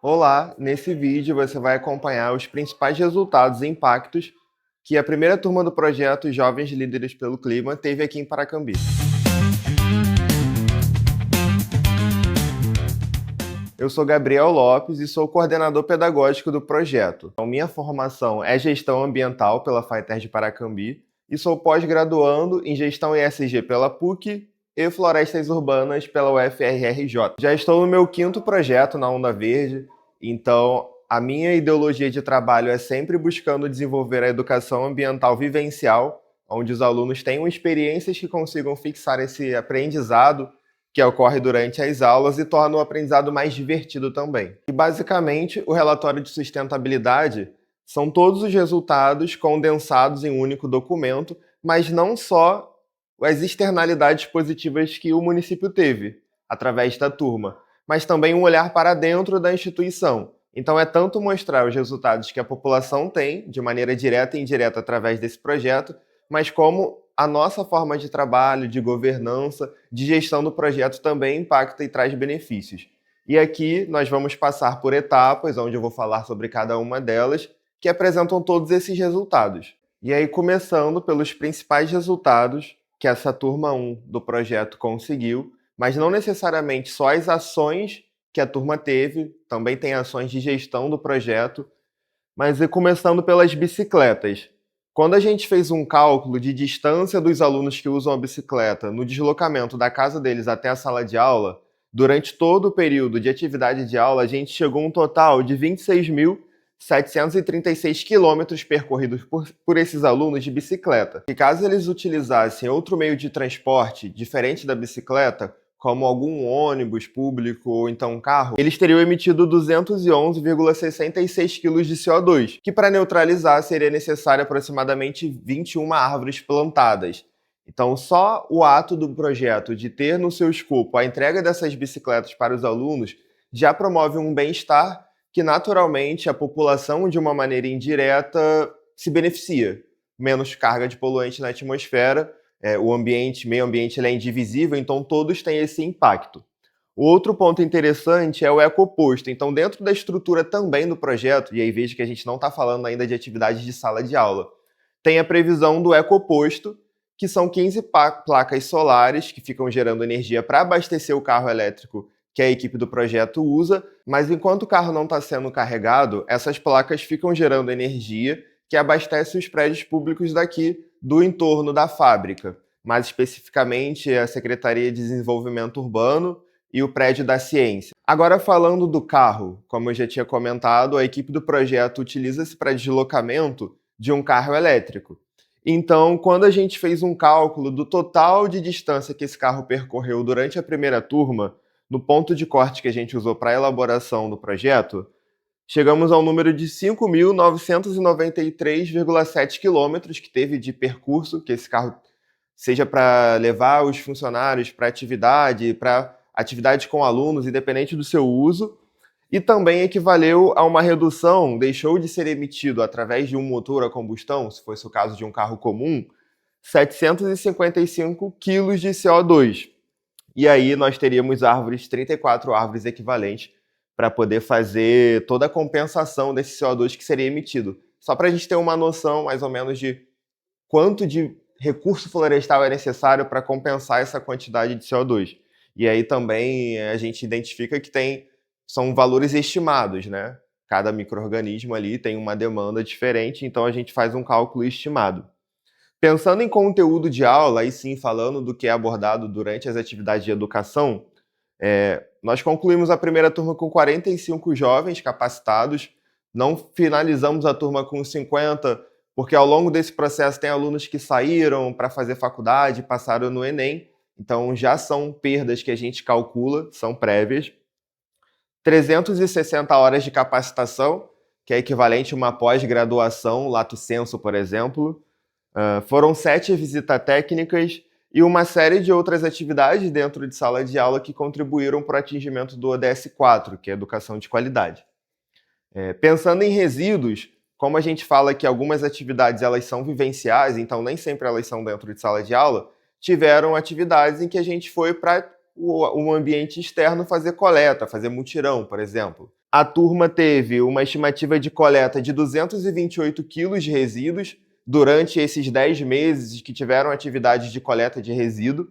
Olá, nesse vídeo você vai acompanhar os principais resultados e impactos que a primeira turma do projeto Jovens Líderes pelo Clima teve aqui em Paracambi. Eu sou Gabriel Lopes e sou coordenador pedagógico do projeto. Então, minha formação é gestão ambiental pela FATER de Paracambi e sou pós-graduando em gestão ESG pela PUC e florestas urbanas pela UFRRJ. Já estou no meu quinto projeto na Onda Verde, então a minha ideologia de trabalho é sempre buscando desenvolver a educação ambiental vivencial, onde os alunos tenham experiências que consigam fixar esse aprendizado que ocorre durante as aulas e torna o aprendizado mais divertido também. E basicamente, o relatório de sustentabilidade são todos os resultados condensados em um único documento, mas não só as externalidades positivas que o município teve através da turma, mas também um olhar para dentro da instituição. Então é tanto mostrar os resultados que a população tem, de maneira direta e indireta através desse projeto, mas como a nossa forma de trabalho, de governança, de gestão do projeto também impacta e traz benefícios. E aqui nós vamos passar por etapas, onde eu vou falar sobre cada uma delas, que apresentam todos esses resultados. E aí, começando pelos principais resultados que essa turma 1 do projeto conseguiu, mas não necessariamente só as ações que a turma teve, também tem ações de gestão do projeto, mas começando pelas bicicletas. Quando a gente fez um cálculo de distância dos alunos que usam a bicicleta no deslocamento da casa deles até a sala de aula, durante todo o período de atividade de aula, a gente chegou a um total de 26.736 quilômetros percorridos por esses alunos de bicicleta. E caso eles utilizassem outro meio de transporte diferente da bicicleta, como algum ônibus público ou então um carro, eles teriam emitido 211,66 kg de CO2, que para neutralizar seria necessário aproximadamente 21 árvores plantadas. Então, só o ato do projeto de ter no seu escopo a entrega dessas bicicletas para os alunos já promove um bem-estar que, naturalmente, a população, de uma maneira indireta, se beneficia. Menos carga de poluente na atmosfera, o meio ambiente ele é indivisível, então todos têm esse impacto. O outro ponto interessante é o ecoposto. Então, dentro da estrutura também do projeto, e aí veja que a gente não está falando ainda de atividades de sala de aula, tem a previsão do ecoposto, que são 15 placas solares que ficam gerando energia para abastecer o carro elétrico que a equipe do projeto usa, mas enquanto o carro não está sendo carregado, essas placas ficam gerando energia que abastece os prédios públicos daqui do entorno da fábrica, mais especificamente a Secretaria de Desenvolvimento Urbano e o prédio da Ciência. Agora, falando do carro, como eu já tinha comentado, a equipe do projeto utiliza-se para deslocamento de um carro elétrico. Então, quando a gente fez um cálculo do total de distância que esse carro percorreu durante a primeira turma, no ponto de corte que a gente usou para a elaboração do projeto, chegamos ao número de 5.993,7 quilômetros que teve de percurso, que esse carro seja para levar os funcionários para atividade com alunos, independente do seu uso, e também equivaleu a uma redução, deixou de ser emitido através de um motor a combustão, se fosse o caso de um carro comum, 755 quilos de CO2. E aí nós teríamos 34 árvores equivalentes para poder fazer toda a compensação desse CO2 que seria emitido. Só para a gente ter uma noção, mais ou menos, de quanto de recurso florestal é necessário para compensar essa quantidade de CO2. E aí também a gente identifica que são valores estimados, né? Cada micro-organismo ali tem uma demanda diferente, então a gente faz um cálculo estimado. Pensando em conteúdo de aula, aí sim, falando do que é abordado durante as atividades de educação, nós concluímos a primeira turma com 45 jovens capacitados, não finalizamos a turma com 50, porque ao longo desse processo tem alunos que saíram para fazer faculdade, passaram no Enem, então já são perdas que a gente calcula, são prévias. 360 horas de capacitação, que é equivalente a uma pós-graduação, lato sensu, por exemplo. Foram 7 visitas técnicas e uma série de outras atividades dentro de sala de aula que contribuíram para o atingimento do ODS 4, que é Educação de Qualidade. Pensando em resíduos, como a gente fala que algumas atividades elas são vivenciais, então nem sempre elas são dentro de sala de aula, tiveram atividades em que a gente foi para um ambiente externo fazer coleta, fazer mutirão, por exemplo. A turma teve uma estimativa de coleta de 228 quilos de resíduos durante esses 10 meses que tiveram atividade de coleta de resíduo.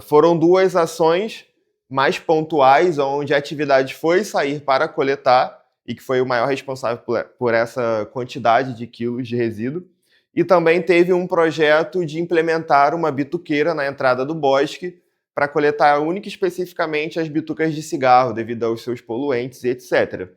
Foram 2 ações mais pontuais, onde a atividade foi sair para coletar, e que foi o maior responsável por essa quantidade de quilos de resíduo. E também teve um projeto de implementar uma bituqueira na entrada do bosque para coletar única e especificamente as bitucas de cigarro, devido aos seus poluentes e etc.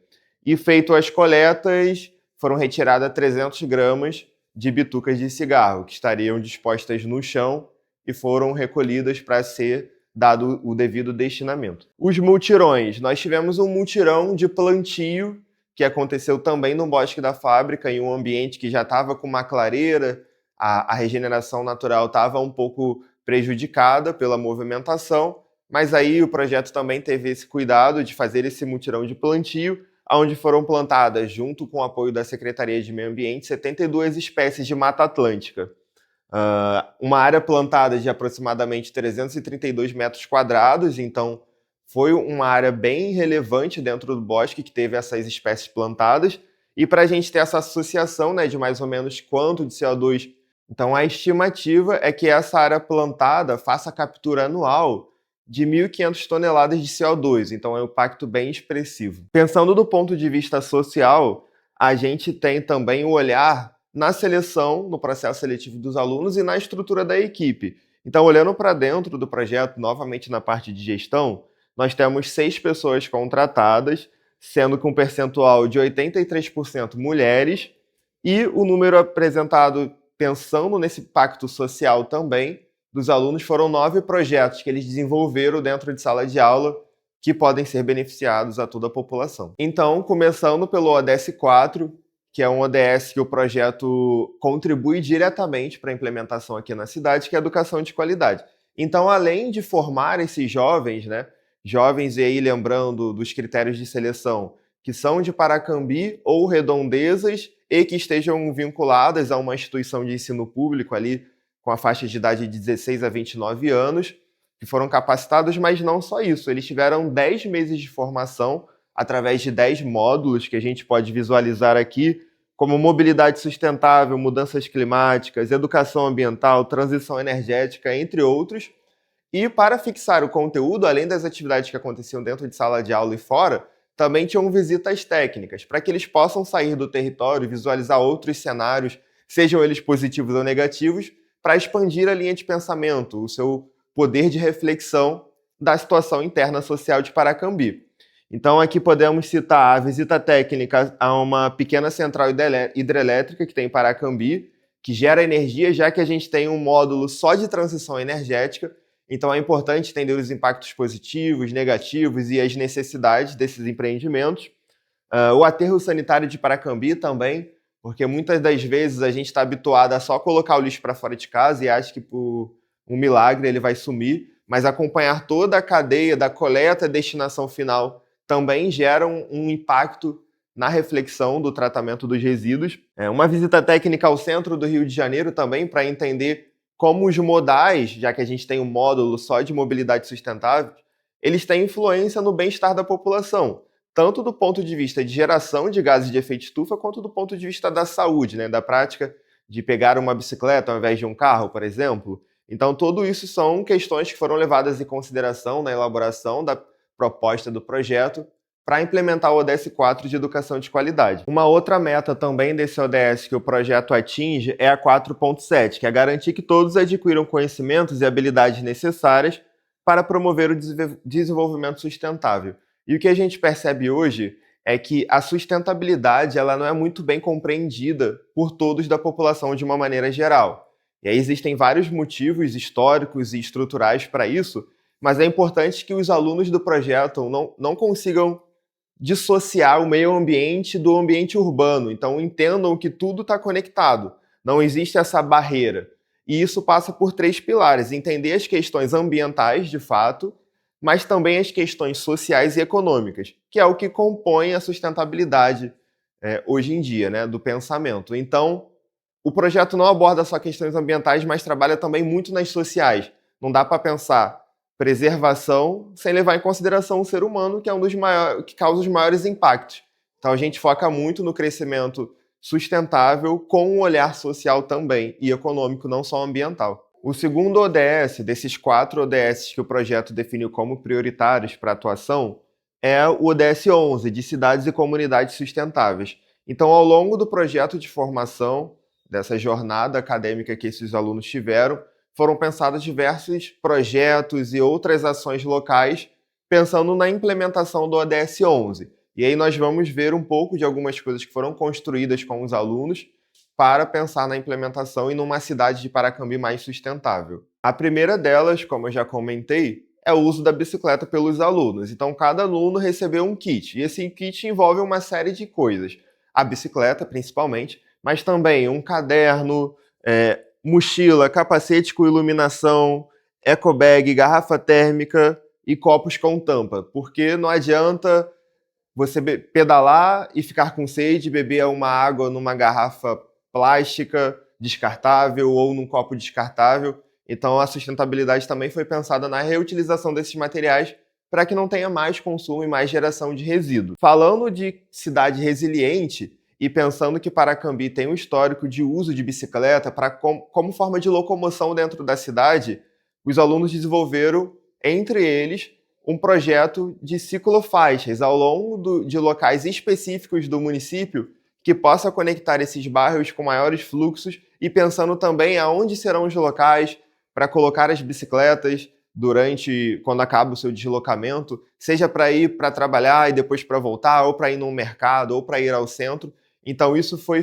E feito as coletas, foram retiradas 300 gramas de bitucas de cigarro, que estariam dispostas no chão e foram recolhidas para ser dado o devido destinamento. Os multirões. Nós tivemos um multirão de plantio que aconteceu também no Bosque da Fábrica, em um ambiente que já estava com uma clareira, a regeneração natural estava um pouco prejudicada pela movimentação, mas aí o projeto também teve esse cuidado de fazer esse mutirão de plantio, onde foram plantadas, junto com o apoio da Secretaria de Meio Ambiente, 72 espécies de Mata Atlântica. Uma área plantada de aproximadamente 332 metros quadrados, então foi uma área bem relevante dentro do bosque que teve essas espécies plantadas. E para a gente ter essa associação, né, de mais ou menos quanto de CO2, então a estimativa é que essa área plantada faça a captura anual de 1.500 toneladas de CO2, então é um impacto bem expressivo. Pensando do ponto de vista social, a gente tem também o olhar na seleção, no processo seletivo dos alunos e na estrutura da equipe. Então, olhando para dentro do projeto, novamente na parte de gestão, nós temos 6 pessoas contratadas, sendo que um percentual de 83% mulheres, e o número apresentado pensando nesse pacto social também dos alunos foram 9 projetos que eles desenvolveram dentro de sala de aula que podem ser beneficiados a toda a população. Então, começando pelo ODS 4, que é um ODS que o projeto contribui diretamente para a implementação aqui na cidade, que é a educação de qualidade. Então, além de formar esses jovens, né, jovens, e aí lembrando dos critérios de seleção, que são de Paracambi ou redondezas e que estejam vinculadas a uma instituição de ensino público ali, com a faixa de idade de 16 a 29 anos, que foram capacitados, mas não só isso, eles tiveram 10 meses de formação através de 10 módulos que a gente pode visualizar aqui, como mobilidade sustentável, mudanças climáticas, educação ambiental, transição energética, entre outros. E para fixar o conteúdo, além das atividades que aconteciam dentro de sala de aula e fora, também tinham visitas técnicas, para que eles possam sair do território e visualizar outros cenários, sejam eles positivos ou negativos, para expandir a linha de pensamento, o seu poder de reflexão da situação interna social de Paracambi. Então, aqui podemos citar a visita técnica a uma pequena central hidrelétrica que tem em Paracambi, que gera energia, já que a gente tem um módulo só de transição energética. Então, é importante entender os impactos positivos, negativos e as necessidades desses empreendimentos. O aterro sanitário de Paracambi também, porque muitas das vezes a gente está habituado a só colocar o lixo para fora de casa e acha que por um milagre ele vai sumir, mas acompanhar toda a cadeia da coleta e destinação final também geram um impacto na reflexão do tratamento dos resíduos. Uma visita técnica ao centro do Rio de Janeiro também, para entender como os modais, já que a gente tem um módulo só de mobilidade sustentável, eles têm influência no bem-estar da população, tanto do ponto de vista de geração de gases de efeito estufa, quanto do ponto de vista da saúde, né, da prática de pegar uma bicicleta ao invés de um carro, por exemplo. Então, tudo isso são questões que foram levadas em consideração na elaboração da proposta do projeto para implementar o ODS 4 de educação de qualidade. Uma outra meta também desse ODS que o projeto atinge é a 4.7, que é garantir que todos adquiram conhecimentos e habilidades necessárias para promover o desenvolvimento sustentável. E o que a gente percebe hoje é que a sustentabilidade ela não é muito bem compreendida por todos da população de uma maneira geral. E aí existem vários motivos históricos e estruturais para isso, mas é importante que os alunos do projeto não consigam dissociar o meio ambiente do ambiente urbano. Então, entendam que tudo está conectado. Não existe essa barreira. E isso passa por 3 pilares. Entender as questões ambientais, de fato, mas também as questões sociais e econômicas, que é o que compõe a sustentabilidade hoje em dia, né, do pensamento. Então, o projeto não aborda só questões ambientais, mas trabalha também muito nas sociais. Não dá para pensar preservação, sem levar em consideração o ser humano, que é um dos maiores, que causa os maiores impactos. Então a gente foca muito no crescimento sustentável com um olhar social também e econômico, não só ambiental. O segundo ODS, desses 4 ODS que o projeto definiu como prioritários para atuação, é o ODS 11, de cidades e comunidades sustentáveis. Então, ao longo do projeto de formação, dessa jornada acadêmica que esses alunos tiveram, foram pensados diversos projetos e outras ações locais pensando na implementação do ODS 11. E aí nós vamos ver um pouco de algumas coisas que foram construídas com os alunos para pensar na implementação e numa cidade de Paracambi mais sustentável. A primeira delas, como eu já comentei, é o uso da bicicleta pelos alunos. Então, cada aluno recebeu um kit, e esse kit envolve uma série de coisas. A bicicleta, principalmente, mas também um caderno, mochila, capacete com iluminação, ecobag, garrafa térmica e copos com tampa, porque não adianta você pedalar e ficar com sede, beber uma água numa garrafa plástica descartável ou num copo descartável. Então a sustentabilidade também foi pensada na reutilização desses materiais para que não tenha mais consumo e mais geração de resíduo. Falando de cidade resiliente e pensando que Paracambi tem um histórico de uso de bicicleta como forma de locomoção dentro da cidade, os alunos desenvolveram, entre eles, um projeto de ciclofaixas ao longo de locais específicos do município que possa conectar esses bairros com maiores fluxos e pensando também aonde serão os locais para colocar as bicicletas quando acaba o seu deslocamento, seja para ir para trabalhar e depois para voltar, ou para ir no mercado, ou para ir ao centro. Então isso foi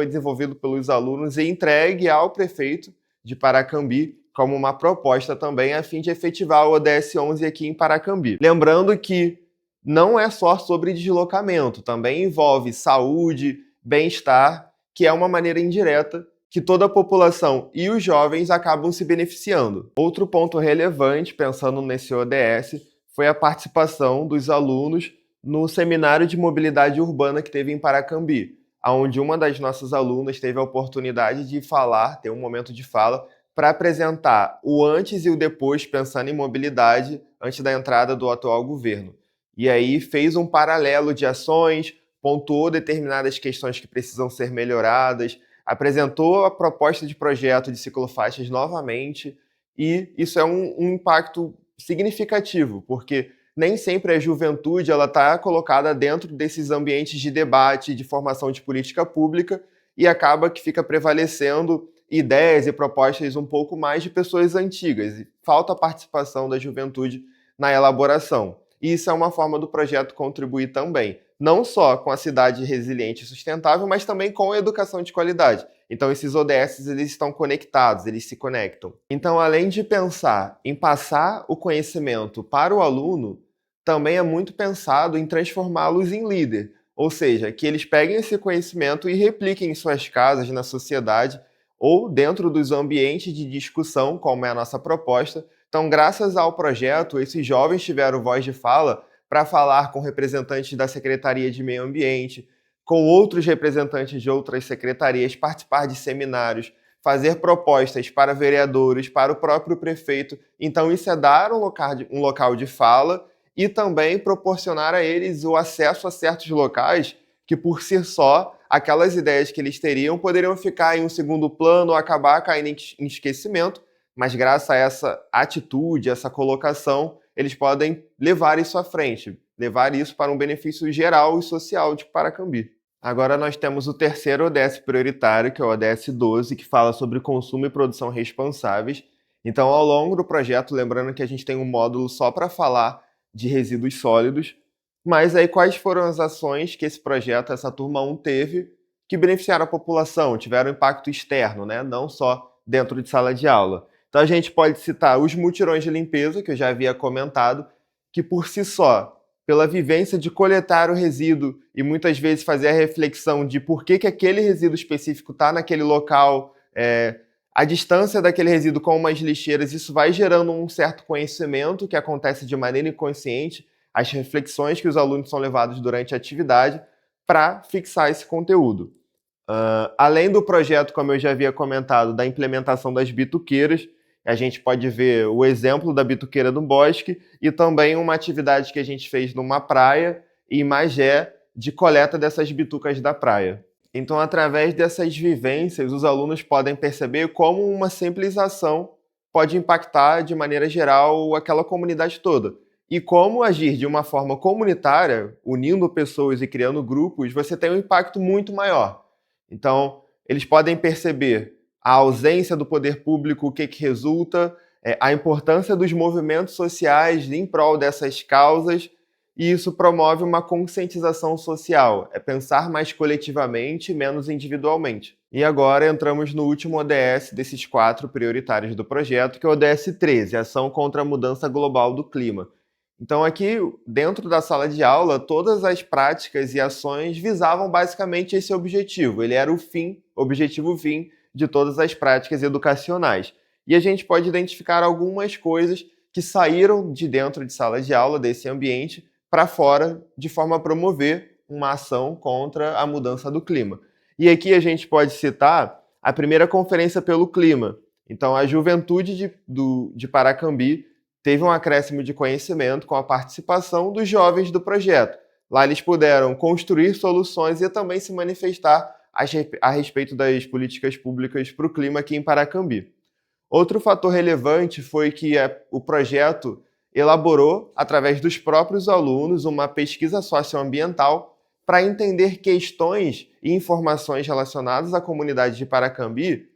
desenvolvido pelos alunos e entregue ao prefeito de Paracambi como uma proposta também a fim de efetivar o ODS 11 aqui em Paracambi. Lembrando que não é só sobre deslocamento, também envolve saúde, bem-estar, que é uma maneira indireta que toda a população e os jovens acabam se beneficiando. Outro ponto relevante, pensando nesse ODS, foi a participação dos alunos no seminário de mobilidade urbana que teve em Paracambi, onde uma das nossas alunas teve a oportunidade de falar, ter um momento de fala, para apresentar o antes e o depois pensando em mobilidade antes da entrada do atual governo. E aí fez um paralelo de ações, pontuou determinadas questões que precisam ser melhoradas, apresentou a proposta de projeto de ciclofaixas novamente, e isso é um impacto significativo, porque nem sempre a juventude está colocada dentro desses ambientes de debate, de formação de política pública, e acaba que fica prevalecendo ideias e propostas um pouco mais de pessoas antigas, e falta a participação da juventude na elaboração. E isso é uma forma do projeto contribuir também, não só com a cidade resiliente e sustentável, mas também com a educação de qualidade. Então esses ODS eles estão conectados, eles se conectam. Então, além de pensar em passar o conhecimento para o aluno, também é muito pensado em transformá-los em líder, ou seja, que eles peguem esse conhecimento e repliquem em suas casas, na sociedade, ou dentro dos ambientes de discussão, como é a nossa proposta. Então, graças ao projeto, esses jovens tiveram voz de fala para falar com representantes da Secretaria de Meio Ambiente, com outros representantes de outras secretarias, participar de seminários, fazer propostas para vereadores, para o próprio prefeito. Então, isso é dar um local de fala e também proporcionar a eles o acesso a certos locais que, por si só, aquelas ideias que eles teriam poderiam ficar em um segundo plano ou acabar caindo em esquecimento, mas graças a essa atitude, essa colocação, eles podem levar isso à frente, levar isso para um benefício geral e social de Paracambi. Agora nós temos o terceiro ODS prioritário, que é o ODS 12, que fala sobre consumo e produção responsáveis. Então, ao longo do projeto, lembrando que a gente tem um módulo só para falar de resíduos sólidos, mas aí quais foram as ações que esse projeto, essa turma 1 teve, que beneficiaram a população, tiveram impacto externo, né? Não só dentro de sala de aula. Então a gente pode citar os mutirões de limpeza, que eu já havia comentado, que por si só, pela vivência de coletar o resíduo e muitas vezes fazer a reflexão de por que aquele resíduo específico está naquele local, a distância daquele resíduo com umas lixeiras, isso vai gerando um certo conhecimento que acontece de maneira inconsciente, as reflexões que os alunos são levados durante a atividade para fixar esse conteúdo. Além do projeto, como eu já havia comentado, da implementação das bituqueiras, A gente pode ver o exemplo da bituqueira do bosque e também uma atividade que a gente fez numa praia em Magé de coleta dessas bitucas da praia. Então, através dessas vivências, os alunos podem perceber como uma simples ação pode impactar de maneira geral aquela comunidade toda. E como agir de uma forma comunitária, unindo pessoas e criando grupos, você tem um impacto muito maior. Então, eles podem perceber a ausência do poder público, o que resulta, a importância dos movimentos sociais em prol dessas causas, e isso promove uma conscientização social, é pensar mais coletivamente e menos individualmente. E agora entramos no último ODS desses 4 prioritários do projeto, que é o ODS 13, Ação contra a Mudança Global do Clima. Então aqui, dentro da sala de aula, todas as práticas e ações visavam basicamente esse objetivo. Ele era o objetivo fim de todas as práticas educacionais. E a gente pode identificar algumas coisas que saíram de dentro de sala de aula, desse ambiente, para fora, de forma a promover uma ação contra a mudança do clima. E aqui a gente pode citar a primeira Conferência pelo Clima. Então, a juventude de Paracambi teve um acréscimo de conhecimento com a participação dos jovens do projeto. Lá eles puderam construir soluções e também se manifestar a respeito das políticas públicas para o clima aqui em Paracambi. Outro fator relevante foi que o projeto elaborou, através dos próprios alunos, uma pesquisa socioambiental para entender questões e informações relacionadas à comunidade de Paracambi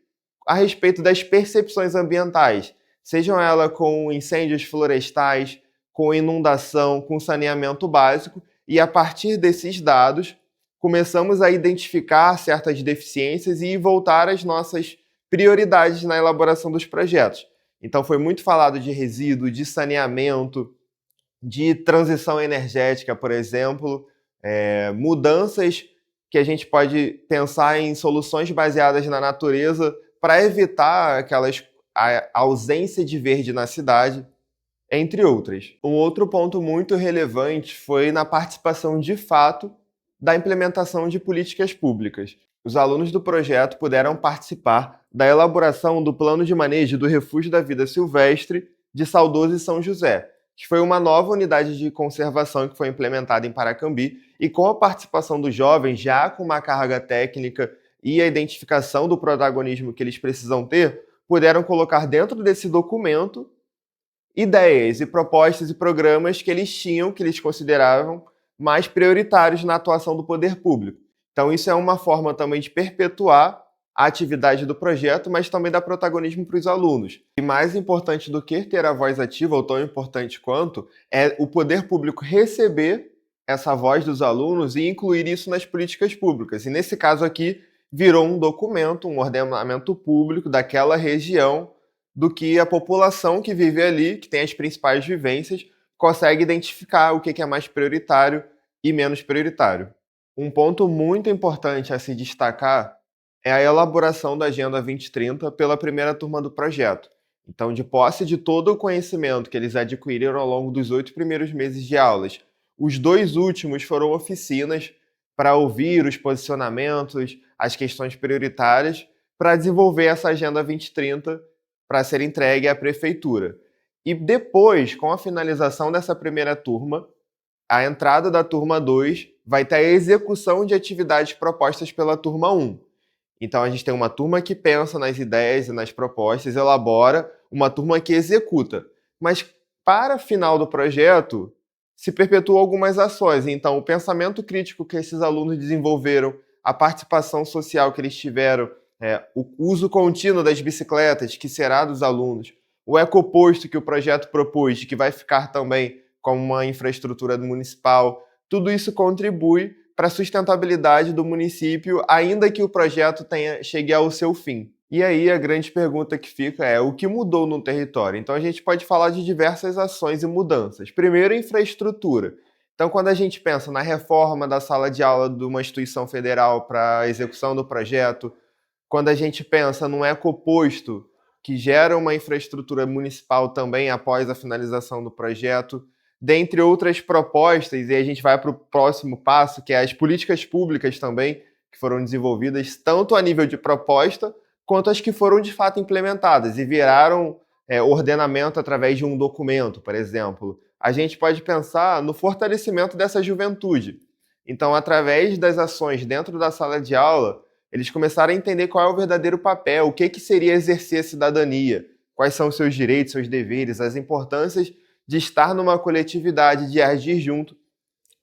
a respeito das percepções ambientais, sejam elas com incêndios florestais, com inundação, com saneamento básico, e a partir desses dados começamos a identificar certas deficiências e voltar às nossas prioridades na elaboração dos projetos. Então foi muito falado de resíduo, de saneamento, de transição energética, por exemplo, mudanças que a gente pode pensar em soluções baseadas na natureza para evitar a ausência de verde na cidade, entre outras. Um outro ponto muito relevante foi na participação de fato da implementação de políticas públicas. Os alunos do projeto puderam participar da elaboração do Plano de Manejo do Refúgio da Vida Silvestre de Saudoso e São José, que foi uma nova unidade de conservação que foi implementada em Paracambi, e com a participação dos jovens, já com uma carga técnica e a identificação do protagonismo que eles precisam ter, puderam colocar dentro desse documento ideias e propostas e programas que eles tinham, que eles consideravam mais prioritários na atuação do poder público. Então isso é uma forma também de perpetuar a atividade do projeto, mas também dar protagonismo para os alunos. E mais importante do que ter a voz ativa, ou tão importante quanto, é o poder público receber essa voz dos alunos e incluir isso nas políticas públicas. E nesse caso aqui, virou um documento, um ordenamento público daquela região, do que a população que vive ali, que tem as principais vivências, consegue identificar o que é mais prioritário e menos prioritário. Um ponto muito importante a se destacar é a elaboração da Agenda 2030 pela primeira turma do projeto. Então, de posse de todo o conhecimento que eles adquiriram ao longo dos 8 primeiros meses de aulas, os 2 últimos foram oficinas para ouvir os posicionamentos, as questões prioritárias, para desenvolver essa Agenda 2030 para ser entregue à prefeitura. E depois, com a finalização dessa primeira turma, a entrada da turma 2 vai ter a execução de atividades propostas pela turma 1. Então a gente tem uma turma que pensa nas ideias e nas propostas, elabora, uma turma que executa. Mas para o final do projeto, se perpetuam algumas ações. Então o pensamento crítico que esses alunos desenvolveram, a participação social que eles tiveram, o uso contínuo das bicicletas, que será dos alunos, o ecoposto que o projeto propôs, que vai ficar também como uma infraestrutura municipal, tudo isso contribui para a sustentabilidade do município, ainda que o projeto chegue ao seu fim. E aí a grande pergunta que fica é: o que mudou no território? Então a gente pode falar de diversas ações e mudanças. Primeiro, infraestrutura. Então, quando a gente pensa na reforma da sala de aula de uma instituição federal para a execução do projeto, quando a gente pensa num ecoposto que gera uma infraestrutura municipal também após a finalização do projeto, dentre outras propostas, e a gente vai para o próximo passo, que é as políticas públicas também, que foram desenvolvidas tanto a nível de proposta, quanto as que foram de fato implementadas e viraram ordenamento através de um documento, por exemplo, a gente pode pensar no fortalecimento dessa juventude. Então, através das ações dentro da sala de aula, eles começaram a entender qual é o verdadeiro papel, o que seria exercer a cidadania, quais são os seus direitos, seus deveres, as importâncias de estar numa coletividade, de agir junto,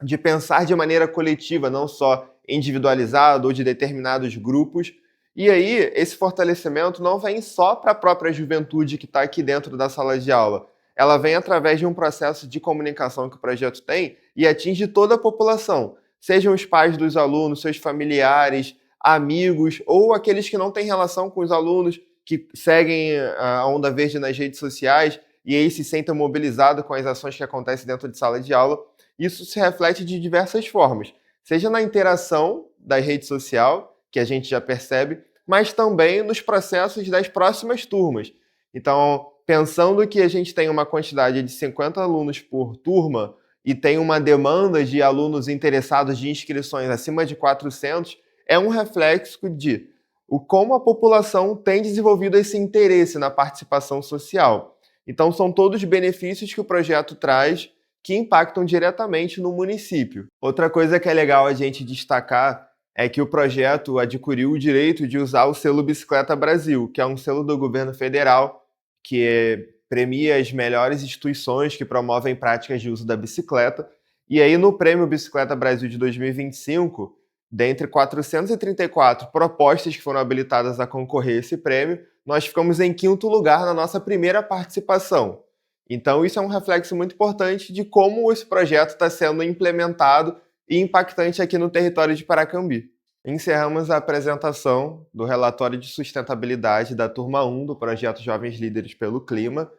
de pensar de maneira coletiva, não só individualizado ou de determinados grupos. E aí, esse fortalecimento não vem só para a própria juventude que está aqui dentro da sala de aula. Ela vem através de um processo de comunicação que o projeto tem e atinge toda a população, sejam os pais dos alunos, seus familiares, amigos ou aqueles que não têm relação com os alunos, que seguem a Onda Verde nas redes sociais e aí se sentem mobilizados com as ações que acontecem dentro de sala de aula. Isso se reflete de diversas formas, seja na interação da rede social, que a gente já percebe, mas também nos processos das próximas turmas. Então, pensando que a gente tem uma quantidade de 50 alunos por turma e tem uma demanda de alunos interessados de inscrições acima de 400, é um reflexo de como a população tem desenvolvido esse interesse na participação social. Então, são todos benefícios que o projeto traz que impactam diretamente no município. Outra coisa que é legal a gente destacar é que o projeto adquiriu o direito de usar o selo Bicicleta Brasil, que é um selo do governo federal que premia as melhores instituições que promovem práticas de uso da bicicleta. E aí, no Prêmio Bicicleta Brasil de 2025, dentre 434 propostas que foram habilitadas a concorrer a esse prêmio, nós ficamos em 5º lugar na nossa primeira participação. Então, isso é um reflexo muito importante de como esse projeto está sendo implementado e impactante aqui no território de Paracambi. Encerramos a apresentação do relatório de sustentabilidade da turma 1 do projeto Jovens Líderes pelo Clima,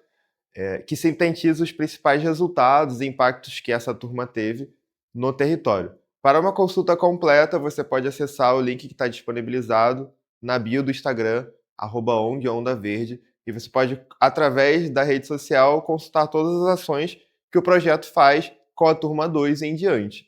que sintetiza os principais resultados e impactos que essa turma teve no território. Para uma consulta completa, você pode acessar o link que está disponibilizado na bio do Instagram, @ONG-Onda-Verde, e você pode, através da rede social, consultar todas as ações que o projeto faz com a turma 2 em diante.